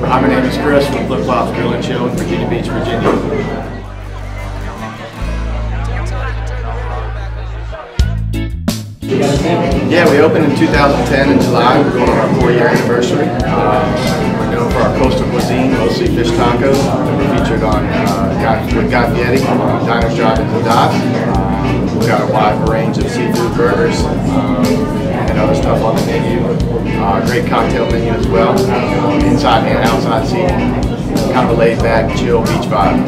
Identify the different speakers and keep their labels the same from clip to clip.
Speaker 1: Hi, my name is Chris from Flip Flops Grill and Chill in Virginia Beach, Virginia. Yeah, we opened in 2010 in July. We're going on our 4-year anniversary. We're known for our coastal cuisine, mostly fish tacos. We're featured on with Guy Fieri, Diners, Drive-Ins, and Dives. We've got a wide range of seafood burgers and other stuff on the menu. Great cocktail menu as well. Inside and outside seating. Kind of a laid-back, chill beach vibe.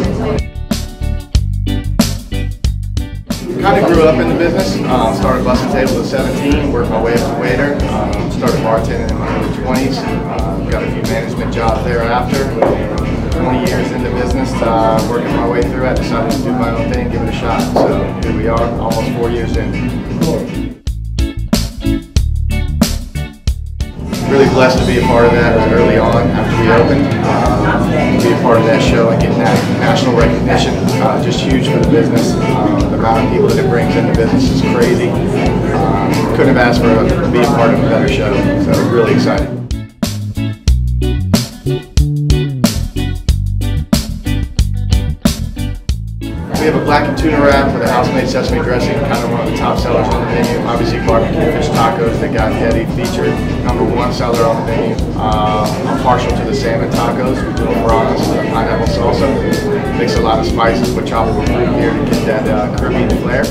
Speaker 1: Kind of grew up in the business. Started busting tables at 17, worked my way up to waiter. Started bartending in my early 20s. Got a few management jobs thereafter. 20 years in the business, working my way through. I decided to do my own thing, give it a shot. So here we are, almost 4 years in. Really blessed to be a part of that early on after we opened. To be a part of that show and getting that national recognition, just huge for the business. The amount of people that it brings in the business is crazy. Couldn't have asked for to be a part of a better show, so really excited. We have a blackened tuna wrap with a house-made sesame dressing, kind of one of the top sellers on the menu. Obviously, barbecue fish tacos that Guy Fieri featured, #1 seller on the menu. I'm partial to the salmon tacos. We do them raw with a pineapple salsa. Mix a lot of spices with tropical fruit here to get that Caribbean flair.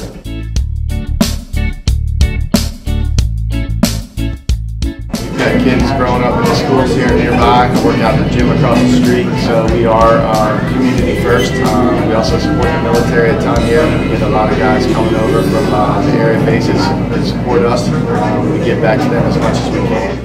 Speaker 1: Got kids growing up in the schools here nearby. I work out at the gym across the street, so we are community first. We also support the military at Tanya. We get a lot of guys coming over from the area bases that support us. We give back to them as much as we can.